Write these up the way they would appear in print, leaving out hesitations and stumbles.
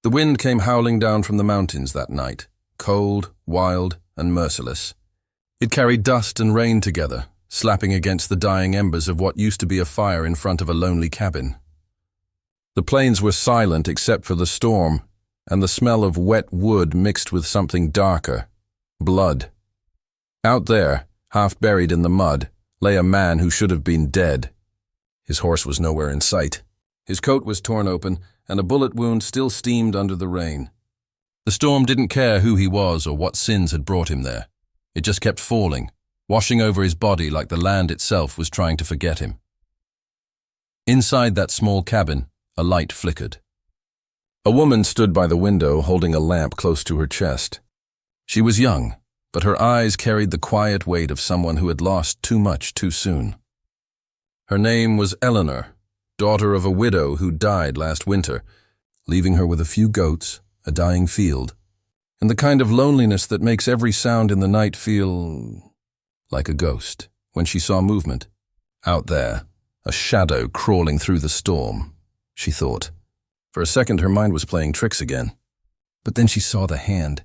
The wind came howling down from the mountains that night, cold, wild, and merciless. It carried dust and rain together, slapping against the dying embers of what used to be a fire in front of a lonely cabin. The plains were silent except for the storm, and the smell of wet wood mixed with something darker, blood. Out there, half buried in the mud, lay a man who should have been dead. His horse was nowhere in sight. His coat was torn open, and a bullet wound still steamed under the rain. The storm didn't care who he was or what sins had brought him there. It just kept falling, washing over his body like the land itself was trying to forget him. Inside that small cabin, a light flickered. A woman stood by the window holding a lamp close to her chest. She was young, but her eyes carried the quiet weight of someone who had lost too much too soon. Her name was Eleanor, daughter of a widow who died last winter, leaving her with a few goats, a dying field, and the kind of loneliness that makes every sound in the night feel like a ghost. When she saw movement, out there, a shadow crawling through the storm, she thought. For a second her mind was playing tricks again. But then she saw the hand,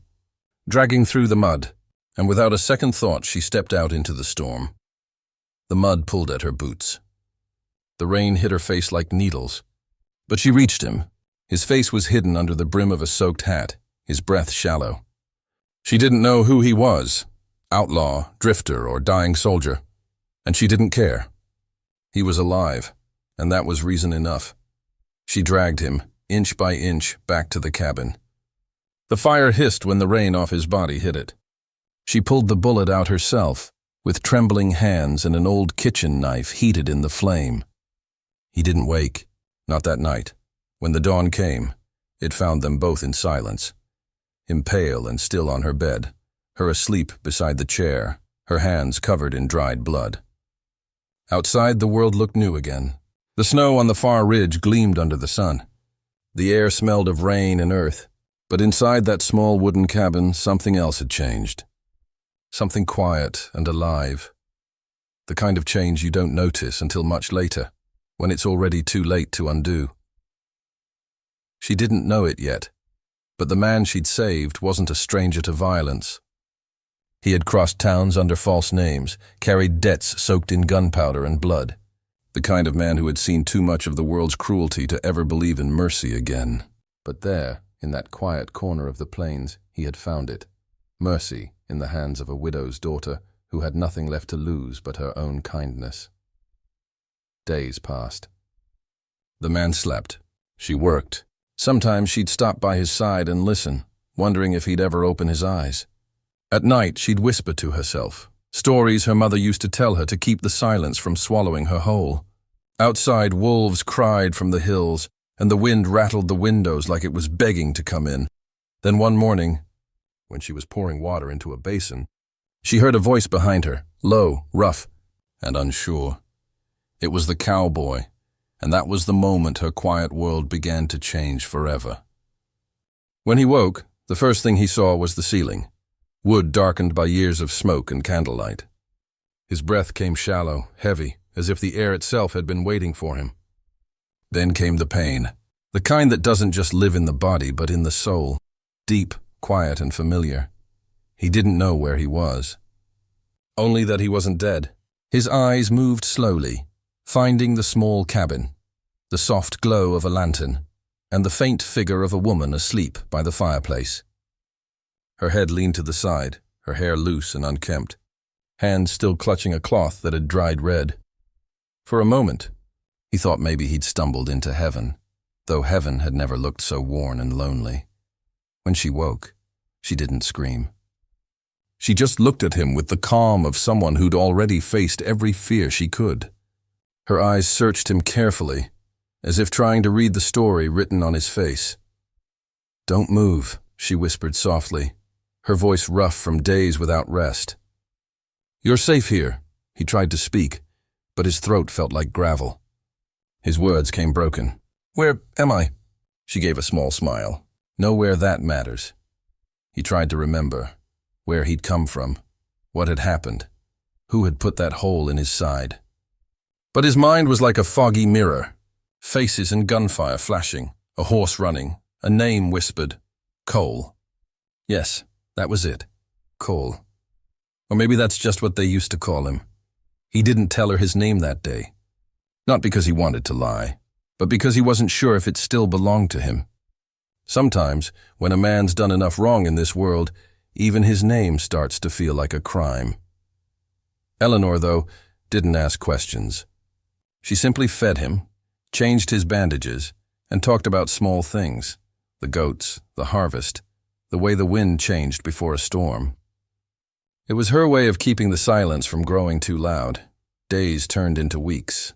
dragging through the mud, and without a second thought she stepped out into the storm. The mud pulled at her boots. The rain hit her face like needles. But she reached him. His face was hidden under the brim of a soaked hat, his breath shallow. She didn't know who he was, outlaw, drifter, or dying soldier, and she didn't care. He was alive, and that was reason enough. She dragged him, inch by inch, back to the cabin. The fire hissed when the rain off his body hit it. She pulled the bullet out herself, with trembling hands and an old kitchen knife heated in the flame. He didn't wake, not that night. When the dawn came, it found them both in silence. Him pale and still on her bed, her asleep beside the chair, her hands covered in dried blood. Outside, the world looked new again. The snow on the far ridge gleamed under the sun. The air smelled of rain and earth, but inside that small wooden cabin, something else had changed. Something quiet and alive. The kind of change you don't notice until much later, when it's already too late to undo. She didn't know it yet, but the man she'd saved wasn't a stranger to violence. He had crossed towns under false names, carried debts soaked in gunpowder and blood. The kind of man who had seen too much of the world's cruelty to ever believe in mercy again. But there, in that quiet corner of the plains, he had found it. Mercy in the hands of a widow's daughter who had nothing left to lose but her own kindness. Days passed. The man slept. She worked. Sometimes she'd stop by his side and listen, wondering if he'd ever open his eyes. At night, she'd whisper to herself, stories her mother used to tell her to keep the silence from swallowing her whole. Outside, wolves cried from the hills, and the wind rattled the windows like it was begging to come in. Then one morning, when she was pouring water into a basin, she heard a voice behind her, low, rough, and unsure. It was the cowboy, and that was the moment her quiet world began to change forever. When he woke, the first thing he saw was the ceiling, wood darkened by years of smoke and candlelight. His breath came shallow, heavy, as if the air itself had been waiting for him. Then came the pain, the kind that doesn't just live in the body but in the soul, deep, quiet, and familiar. He didn't know where he was. Only that he wasn't dead. His eyes moved slowly, finding the small cabin, the soft glow of a lantern, and the faint figure of a woman asleep by the fireplace. Her head leaned to the side, her hair loose and unkempt, hands still clutching a cloth that had dried red. For a moment, he thought maybe he'd stumbled into heaven, though heaven had never looked so worn and lonely. When she woke, she didn't scream. She just looked at him with the calm of someone who'd already faced every fear she could. Her eyes searched him carefully, as if trying to read the story written on his face. "Don't move," she whispered softly, her voice rough from days without rest. "You're safe here," he tried to speak, but his throat felt like gravel. His words came broken. "Where am I?" She gave a small smile. "Nowhere that matters." He tried to remember where he'd come from, what had happened, who had put that hole in his side. But his mind was like a foggy mirror, faces and gunfire flashing, a horse running, A name whispered, Cole. Yes, that was it, Cole. Or maybe that's just what they used to call him. He didn't tell her his name that day. Not because he wanted to lie, but because he wasn't sure if it still belonged to him. Sometimes, when a man's done enough wrong in this world, even his name starts to feel like a crime. Eleanor, though, didn't ask questions. She simply fed him, changed his bandages, and talked about small things, the goats, the harvest, the way the wind changed before a storm. It was her way of keeping the silence from growing too loud. Days turned into weeks.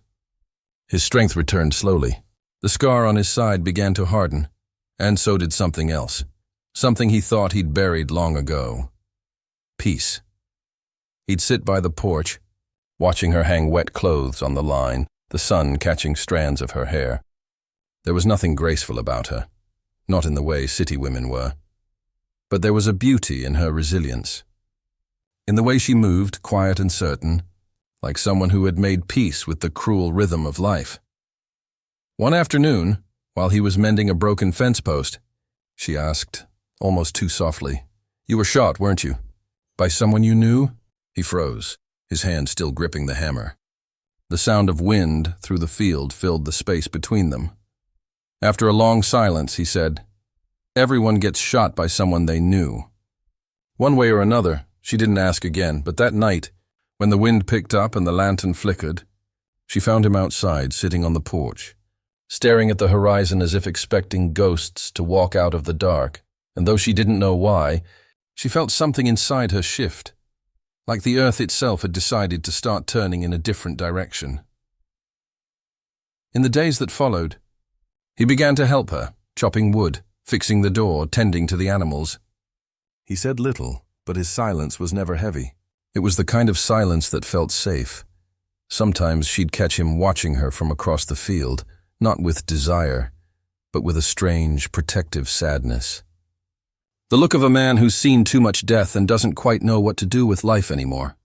His strength returned slowly. The scar on his side began to harden, and so did something else, something he thought he'd buried long ago. Peace. He'd sit by the porch, watching her hang wet clothes on the line, the sun catching strands of her hair. There was nothing graceful about her, not in the way city women were. But there was a beauty in her resilience. In the way she moved, quiet and certain, like someone who had made peace with the cruel rhythm of life. One afternoon, while he was mending a broken fence post, she asked, almost too softly, "You were shot, weren't you? By someone you knew?" He froze, his hand still gripping the hammer. The sound of wind through the field filled the space between them. After a long silence, he said, "Everyone gets shot by someone they knew." One way or another, she didn't ask again, but that night, when the wind picked up and the lantern flickered, she found him outside, sitting on the porch, staring at the horizon as if expecting ghosts to walk out of the dark, and though she didn't know why, she felt something inside her shift, like the earth itself had decided to start turning in a different direction. In the days that followed, he began to help her, chopping wood, fixing the door, tending to the animals. He said little, but his silence was never heavy. It was the kind of silence that felt safe. Sometimes she'd catch him watching her from across the field, not with desire, but with a strange, protective sadness. The look of a man who's seen too much death and doesn't quite know what to do with life anymore.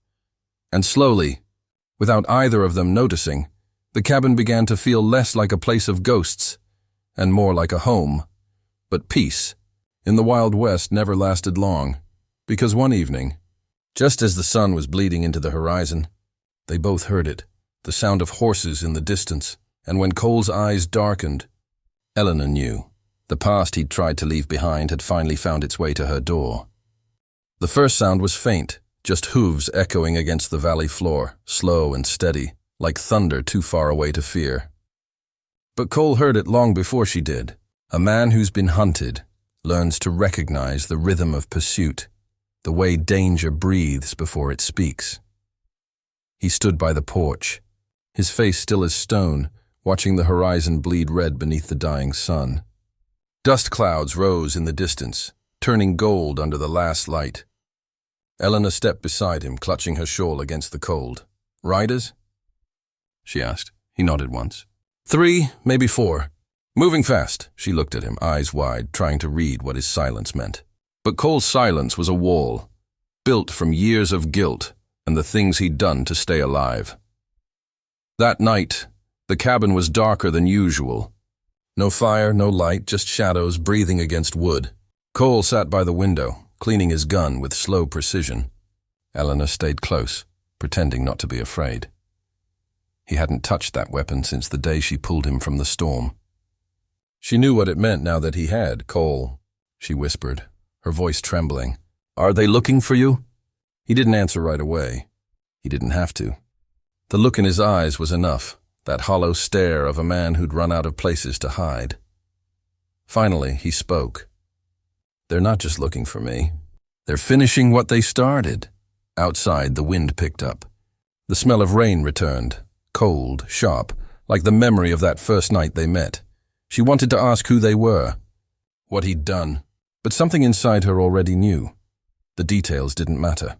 And slowly, without either of them noticing, the cabin began to feel less like a place of ghosts and more like a home. But peace, in the Wild West, never lasted long, because one evening, just as the sun was bleeding into the horizon, they both heard it, the sound of horses in the distance, and when Cole's eyes darkened, Eleanor knew. The past he'd tried to leave behind had finally found its way to her door. The first sound was faint, just hooves echoing against the valley floor, slow and steady, like thunder too far away to fear. But Cole heard it long before she did. A man who's been hunted learns to recognize the rhythm of pursuit, the way danger breathes before it speaks. He stood by the porch, his face still as stone, watching the horizon bleed red beneath the dying sun. Dust clouds rose in the distance, turning gold under the last light. Eleanor stepped beside him, clutching her shawl against the cold. "Riders?" she asked. He nodded once. "3, maybe 4. Moving fast." She looked at him, eyes wide, trying to read what his silence meant. But Cole's silence was a wall, built from years of guilt and the things he'd done to stay alive. That night, the cabin was darker than usual. No fire, no light, just shadows breathing against wood. Cole sat by the window, cleaning his gun with slow precision. Eleanor stayed close, pretending not to be afraid. He hadn't touched that weapon since the day she pulled him from the storm. She knew what it meant now that he had. "Cole," she whispered, her voice trembling. "Are they looking for you?" He didn't answer right away. He didn't have to. The look in his eyes was enough, that hollow stare of a man who'd run out of places to hide. Finally, he spoke. "They're not just looking for me. They're finishing what they started." Outside, the wind picked up. The smell of rain returned, cold, sharp, like the memory of that first night they met. She wanted to ask who they were, what he'd done, but something inside her already knew. The details didn't matter.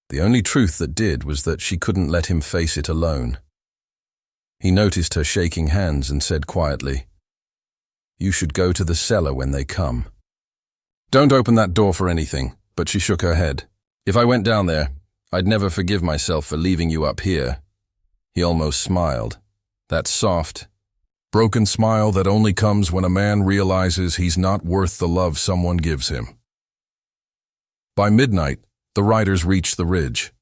The only truth that did was that she couldn't let him face it alone. He noticed her shaking hands and said quietly, "You should go to the cellar when they come." "Don't open that door for anything," but she shook her head. "If I went down there, I'd never forgive myself for leaving you up here." He almost smiled. That soft, Broken smile that only comes when a man realizes he's not worth the love someone gives him. By midnight, the riders reached the ridge.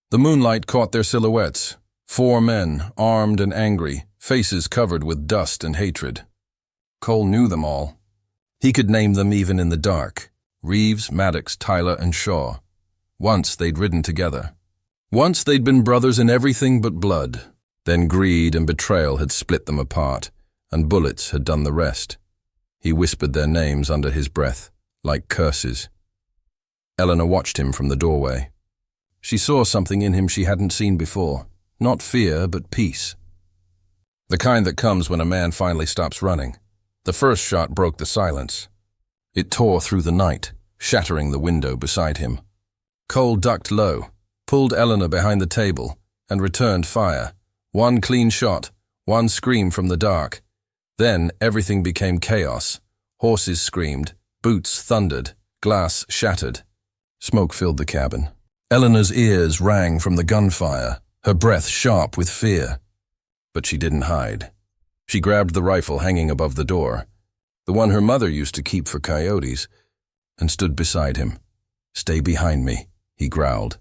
The moonlight caught their silhouettes. 4 men, armed and angry, faces covered with dust and hatred. Cole knew them all. He could name them even in the dark. Reeves, Maddox, Tyler, and Shaw. Once they'd ridden together. Once they'd been brothers in everything but blood. Then greed and betrayal had split them apart, and bullets had done the rest. He whispered their names under his breath, like curses. Eleanor watched him from the doorway. She saw something in him she hadn't seen before. Not fear, but peace. The kind that comes when a man finally stops running. The first shot broke the silence. It tore through the night, shattering the window beside him. Cole ducked low, pulled Eleanor behind the table, and returned fire. One clean shot, one scream from the dark. Then everything became chaos. Horses screamed, boots thundered, glass shattered. Smoke filled the cabin. Eleanor's ears rang from the gunfire, her breath sharp with fear. But she didn't hide. She grabbed the rifle hanging above the door, the one her mother used to keep for coyotes, and stood beside him. "Stay behind me," he growled.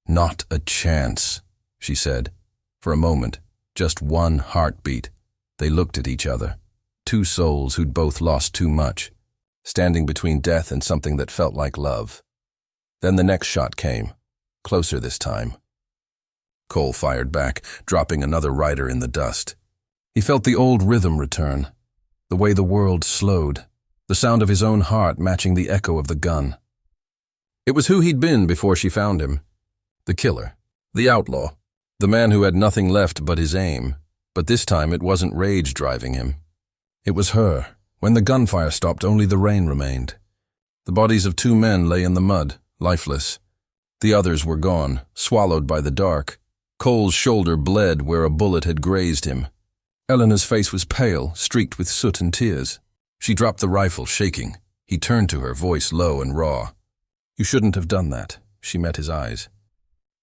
"Not a chance," she said. For a moment, just one heartbeat, they looked at each other. 2 souls who'd both lost too much, standing between death and something that felt like love. Then the next shot came, closer this time. Cole fired back, dropping another rider in the dust. He felt the old rhythm return, the way the world slowed, the sound of his own heart matching the echo of the gun. It was who he'd been before she found him. The killer, the outlaw, the man who had nothing left but his aim. But this time it wasn't rage driving him. It was her. When the gunfire stopped, only the rain remained. The bodies of 2 men lay in the mud, lifeless. The others were gone, swallowed by the dark. Cole's shoulder bled where a bullet had grazed him. Eleanor's face was pale, streaked with soot and tears. She dropped the rifle, shaking. He turned to her, voice low and raw. "You shouldn't have done that." She met his eyes.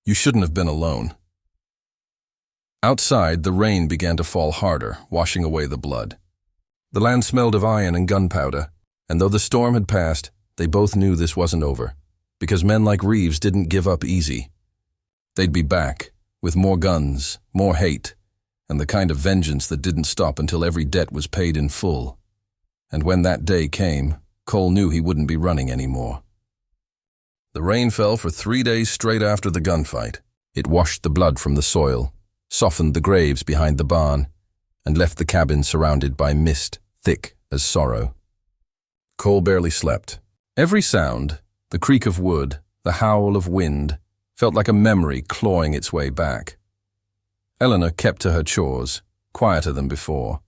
"You shouldn't have been alone." Outside, the rain began to fall harder, washing away the blood. The land smelled of iron and gunpowder, and though the storm had passed, they both knew this wasn't over, because men like Reeves didn't give up easy. They'd be back, with more guns, more hate, and the kind of vengeance that didn't stop until every debt was paid in full. And when that day came, Cole knew he wouldn't be running anymore. The rain fell for 3 days straight after the gunfight. It washed the blood from the soil, softened the graves behind the barn, and left the cabin surrounded by mist, thick as sorrow. Cole barely slept. Every sound, the creak of wood, the howl of wind, felt like a memory clawing its way back. Eleanor kept to her chores, quieter than before.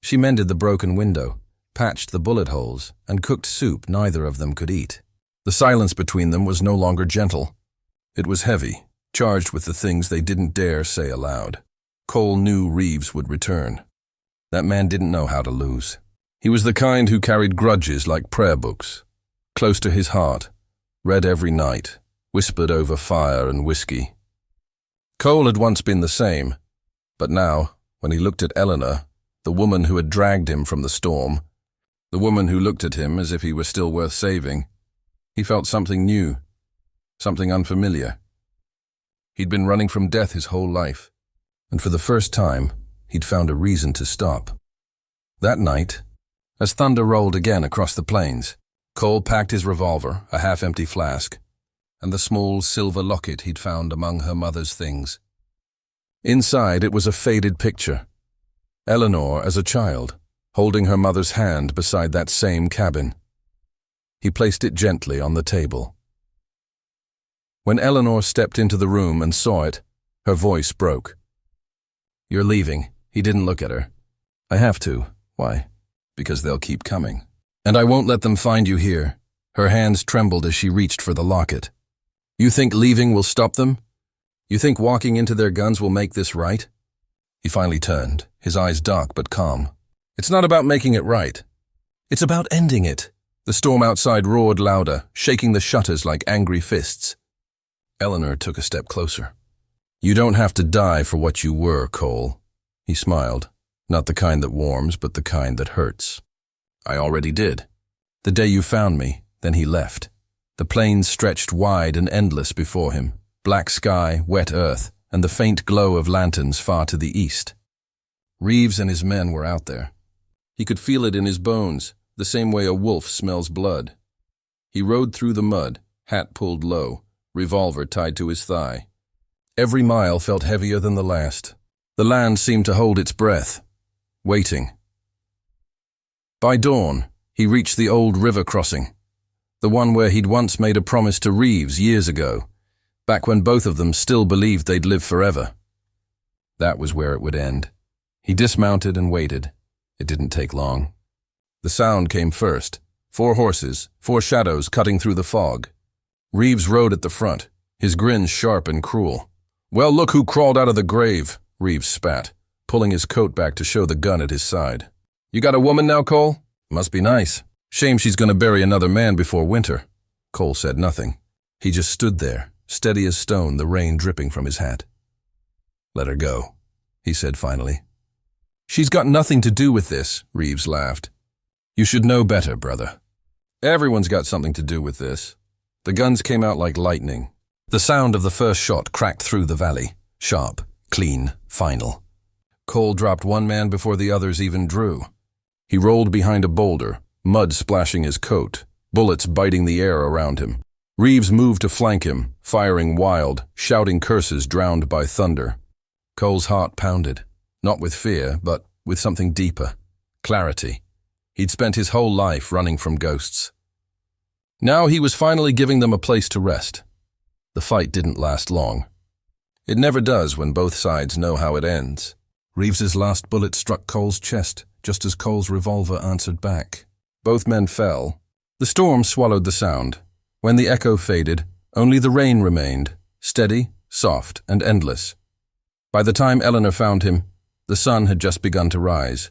She mended the broken window, patched the bullet holes, and cooked soup neither of them could eat. The silence between them was no longer gentle. It was heavy, charged with the things they didn't dare say aloud. Cole knew Reeves would return. That man didn't know how to lose. He was the kind who carried grudges like prayer books, close to his heart, read every night, whispered over fire and whiskey. Cole had once been the same, but now, when he looked at Eleanor, the woman who had dragged him from the storm, the woman who looked at him as if he were still worth saving, he felt something new, something unfamiliar. He'd been running from death his whole life, and for the first time, he'd found a reason to stop. That night, as thunder rolled again across the plains, Cole packed his revolver, a half-empty flask, and the small silver locket he'd found among her mother's things. Inside, it was a faded picture. Eleanor as a child, holding her mother's hand beside that same cabin. He placed it gently on the table. When Eleanor stepped into the room and saw it, her voice broke. "You're leaving." He didn't look at her. "I have to." "Why?" "Because they'll keep coming. And I won't let them find you here." Her hands trembled as she reached for the locket. "You think leaving will stop them? You think walking into their guns will make this right?" He finally turned, his eyes dark but calm. "It's not about making it right. It's about ending it." The storm outside roared louder, shaking the shutters like angry fists. Eleanor took a step closer. "You don't have to die for what you were, Cole." He smiled. Not the kind that warms, but the kind that hurts. I already did. The day you found me, then he left. The plains stretched wide and endless before him, black sky, wet earth, and the faint glow of lanterns far to the east. Reeves and his men were out there. He could feel it in his bones, the same way a wolf smells blood. He rode through the mud, hat pulled low, revolver tied to his thigh. Every mile felt heavier than the last. The land seemed to hold its breath, waiting. By dawn, he reached the old river crossing, the one where he'd once made a promise to Reeves years ago, back when both of them still believed they'd live forever. That was where it would end. He dismounted and waited. It didn't take long. The sound came first. 4 horses, 4 shadows cutting through the fog. Reeves rode at the front, his grin sharp and cruel. "Well, look who crawled out of the grave," Reeves spat, pulling his coat back to show the gun at his side. "You got a woman now, Cole? Must be nice. Shame she's gonna bury another man before winter." Cole said nothing. He just stood there, steady as stone, the rain dripping from his hat. "Let her go," he said finally. "She's got nothing to do with this," Reeves laughed. "You should know better, brother. Everyone's got something to do with this." The guns came out like lightning. The sound of the first shot cracked through the valley, sharp, clean, final. Cole dropped one man before the others even drew. He rolled behind a boulder, mud splashing his coat, bullets biting the air around him. Reeves moved to flank him, firing wild, shouting curses drowned by thunder. Cole's heart pounded, not with fear, but with something deeper, clarity. He'd spent his whole life running from ghosts. Now he was finally giving them a place to rest. The fight didn't last long. It never does when both sides know how it ends. Reeves's last bullet struck Cole's chest, just as Cole's revolver answered back. Both men fell. The storm swallowed the sound. When the echo faded, only the rain remained, steady, soft, and endless. By the time Eleanor found him, the sun had just begun to rise.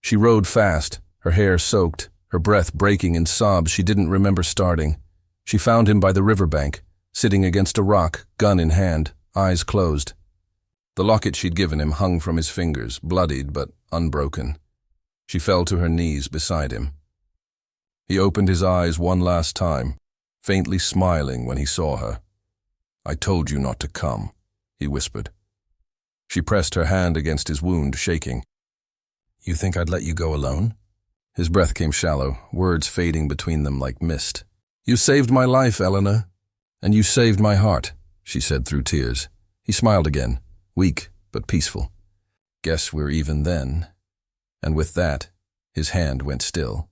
She rode fast, her hair soaked, her breath breaking in sobs she didn't remember starting. She found him by the riverbank, sitting against a rock, gun in hand, eyes closed. The locket she'd given him hung from his fingers, bloodied but unbroken. She fell to her knees beside him. He opened his eyes one last time, faintly smiling when he saw her. "I told you not to come," he whispered. She pressed her hand against his wound, shaking. "You think I'd let you go alone?" His breath came shallow, words fading between them like mist. "You saved my life, Eleanor, and you saved my heart," she said through tears. He smiled again, weak but peaceful. "Guess we're even then." And with that, his hand went still.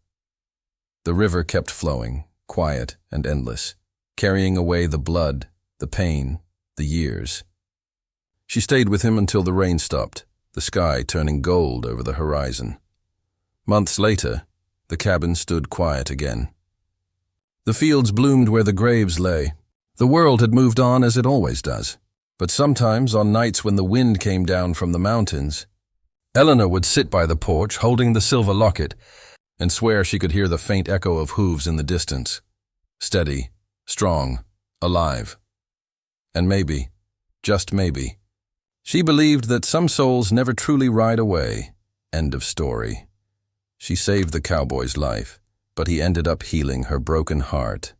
The river kept flowing, quiet and endless, carrying away the blood, the pain, the years. She stayed with him until the rain stopped, the sky turning gold over the horizon. Months later, the cabin stood quiet again. The fields bloomed where the graves lay. The world had moved on as it always does. But sometimes, on nights when the wind came down from the mountains, Eleanor would sit by the porch holding the silver locket and swear she could hear the faint echo of hooves in the distance. Steady, strong, alive. And maybe, just maybe, she believed that some souls never truly ride away. End of story. She saved the cowboy's life, but he ended up healing her broken heart.